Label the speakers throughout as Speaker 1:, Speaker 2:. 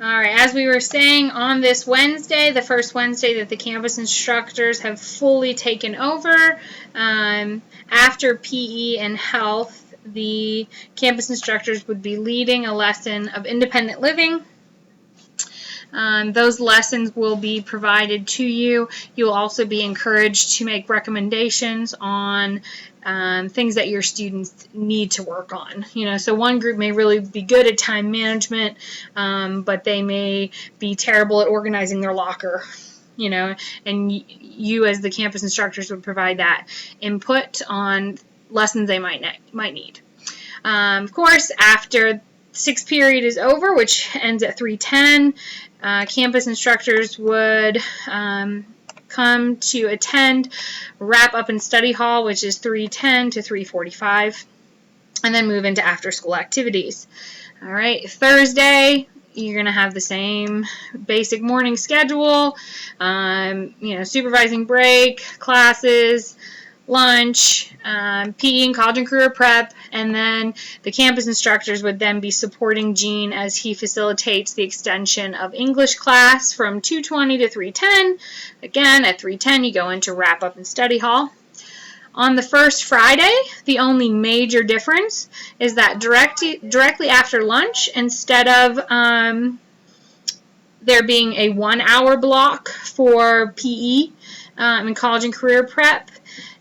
Speaker 1: All right, as we were saying, on this Wednesday, the first Wednesday that the campus instructors have fully taken over, after PE and health, the campus instructors would be leading a lesson of independent living. Those lessons will be provided to you. You'll also be encouraged to make recommendations on things that your students need to work on. So one group may really be good at time management, but they may be terrible at organizing their locker. And you as the campus instructors would provide that input on lessons they might need. Of course, after sixth period is over, which ends at 3:10, campus instructors would come to attend wrap up in study hall, which is 3:10 to 3:45, and then move into after school activities. All right, Thursday, you're going to have the same basic morning schedule, supervising break, classes, lunch, PE and college and career prep, and then the campus instructors would then be supporting Gene as he facilitates the extension of English class from 2:20 to 3:10. Again, at 3:10 you go into wrap up and study hall. On the first Friday, the only major difference is that directly after lunch, instead of there being a 1-hour block for PE and college and career prep,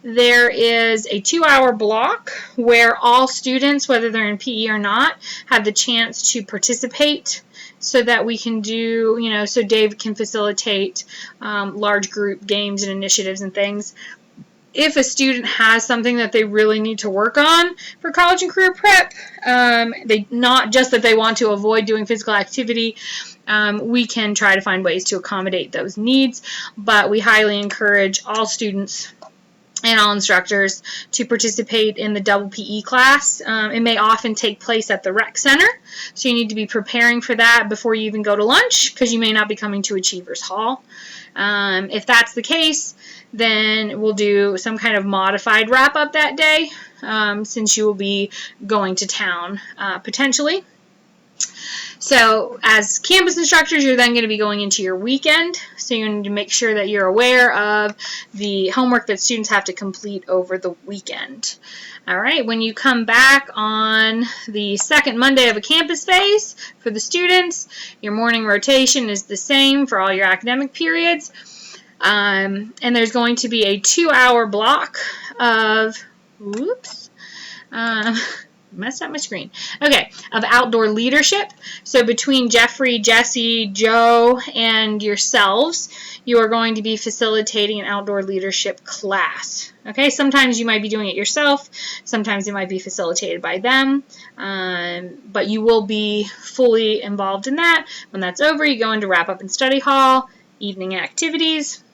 Speaker 1: there is a 2-hour block where all students, whether they're in PE or not, have the chance to participate so that we can do, so Dave can facilitate large group games and initiatives and things. If a student has something that they really need to work on for college and career prep, not just that they want to avoid doing physical activity, we can try to find ways to accommodate those needs, but we highly encourage all students and all instructors to participate in the double PE class. It may often take place at the rec center, so you need to be preparing for that before you even go to lunch, because you may not be coming to Achievers Hall. If that's the case, then we'll do some kind of modified wrap-up that day, since you will be going to town potentially. So as campus instructors, you're then going to be going into your weekend, so you need to make sure that you're aware of the homework that students have to complete over the weekend. All right, when you come back on the second Monday of a campus phase for the students, your morning rotation is the same for all your academic periods, and there's going to be a 2-hour block of, messed up my screen. Okay, of outdoor leadership. So between Jeffrey, Jesse, Joe, and yourselves, you are going to be facilitating an outdoor leadership class. Okay, sometimes you might be doing it yourself, sometimes it might be facilitated by them, but you will be fully involved in that. When that's over, you go into wrap up and study hall, evening activities.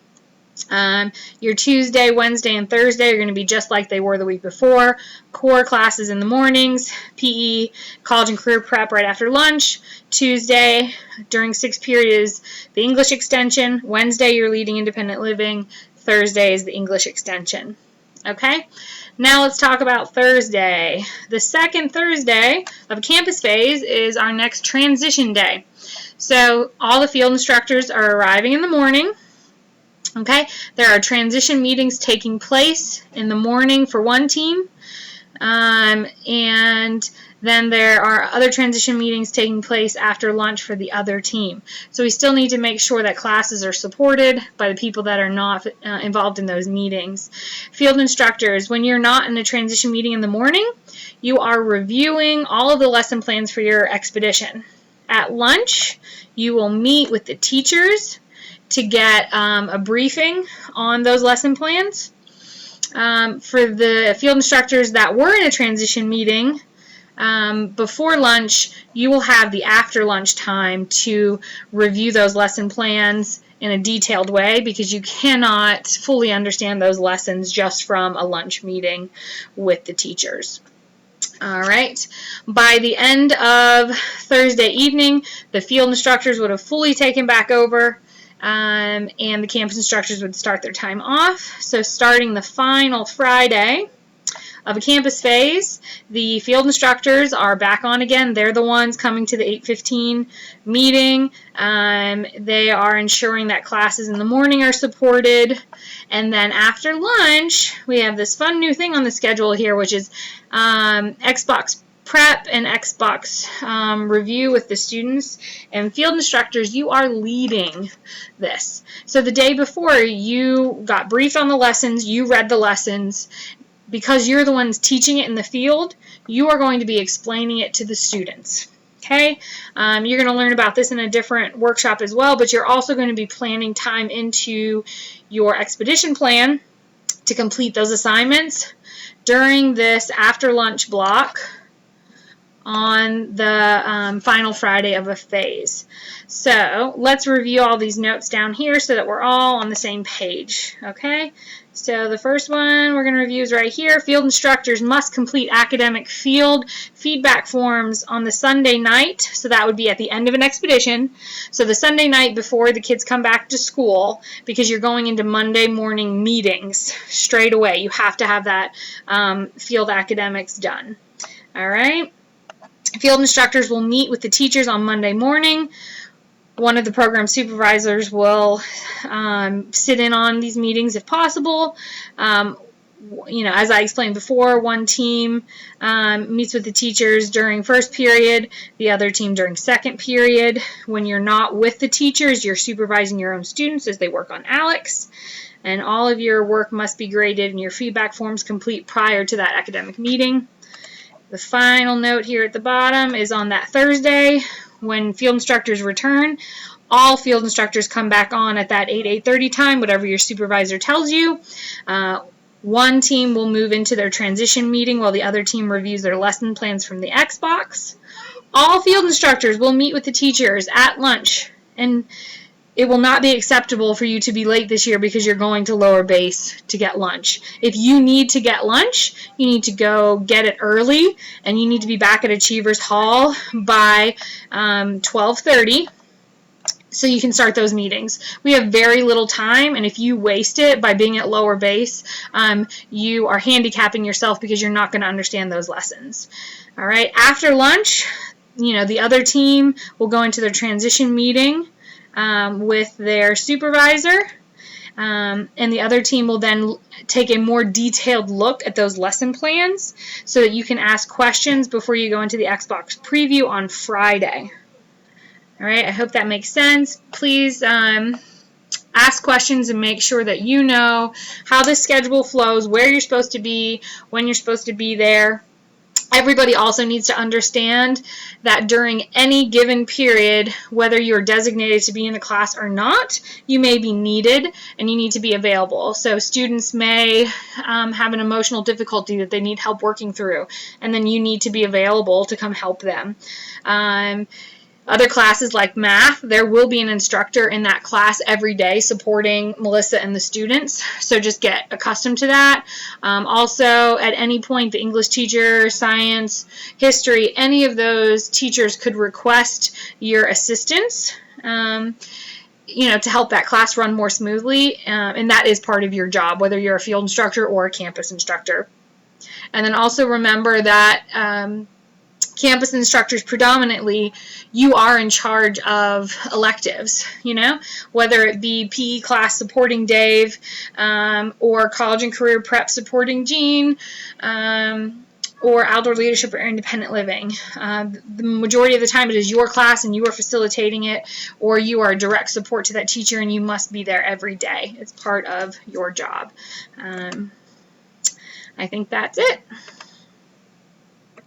Speaker 1: Your Tuesday, Wednesday, and Thursday are going to be just like they were the week before. Core classes in the mornings, PE, college and career prep right after lunch. Tuesday, during sixth period, is the English extension. Wednesday, you're leading independent living. Thursday is the English extension. Okay? Now let's talk about Thursday. The second Thursday of campus phase is our next transition day. So all the field instructors are arriving in the morning. Okay, there are transition meetings taking place in the morning for one team, and then there are other transition meetings taking place after lunch for the other team. So we still need to make sure that classes are supported by the people that are not involved in those meetings. Field instructors, when you're not in a transition meeting in the morning, you are reviewing all of the lesson plans for your expedition. At lunch, you will meet with the teachers to get a briefing on those lesson plans. For the field instructors that were in a transition meeting before lunch, you will have the after lunch time to review those lesson plans in a detailed way, because you cannot fully understand those lessons just from a lunch meeting with the teachers. All right, by the end of Thursday evening, the field instructors would have fully taken back over, and the campus instructors would start their time off. So starting the final Friday of a campus phase. The field instructors are back on again. They're the ones coming to the 8:15 meeting. They are ensuring that classes in the morning are supported. And then after lunch, we have this fun new thing on the schedule here, which is Xbox prep and Xbox review with the students. And field instructors, you are leading this. So the day before, you got briefed on the lessons, you read the lessons. Because you're the ones teaching it in the field, you are going to be explaining it to the students. Okay, you're going to learn about this in a different workshop as well, but you're also going to be planning time into your expedition plan to complete those assignments during this after lunch block on the final Friday of a phase. So let's review all these notes down here so that we're all on the same page. Okay, so the first one we're going to review is right here. Field instructors must complete academic field feedback forms on the Sunday night. So that would be at the end of an expedition. So the Sunday night before the kids come back to school, because you're going into Monday morning meetings straight away. You have to have that field academics done. All right. Field instructors will meet with the teachers on Monday morning. One of the program supervisors will sit in on these meetings if possible. As I explained before, one team meets with the teachers during first period, the other team during second period. When you're not with the teachers, you're supervising your own students as they work on ALEKS. And all of your work must be graded and your feedback forms complete prior to that academic meeting. The final note here at the bottom is on that Thursday when field instructors return. All field instructors come back on at that 8:30 time, whatever your supervisor tells you. One team will move into their transition meeting while the other team reviews their lesson plans from the Xbox. All field instructors will meet with the teachers at lunch, and it will not be acceptable for you to be late this year because you're going to lower base to get lunch. If you need to get lunch, you need to go get it early, and you need to be back at Achievers Hall by 12:30 so you can start those meetings. We have very little time, and if you waste it by being at lower base, you are handicapping yourself because you're not going to understand those lessons. All right, after lunch, the other team will go into their transition meeting with their supervisor, and the other team will then take a more detailed look at those lesson plans so that you can ask questions before you go into the Xbox preview on Friday. All right, I hope that makes sense. Please ask questions and make sure that you know how the schedule flows, where you're supposed to be, when you're supposed to be there. Everybody also needs to understand that during any given period, whether you're designated to be in the class or not, you may be needed and you need to be available. So students may have an emotional difficulty that they need help working through, and then you need to be available to come help them. Other classes like math, there will be an instructor in that class every day supporting Melissa and the students, so just get accustomed to that. Also, at any point, the English teacher, science, history, any of those teachers could request your assistance to help that class run more smoothly, and that is part of your job, whether you're a field instructor or a campus instructor. And then also remember that campus instructors predominantly, you are in charge of electives, whether it be PE class supporting Dave, or college and career prep supporting Jean, or outdoor leadership or independent living. The majority of the time it is your class and you are facilitating it, or you are direct support to that teacher and you must be there every day. It's part of your job. I think that's it.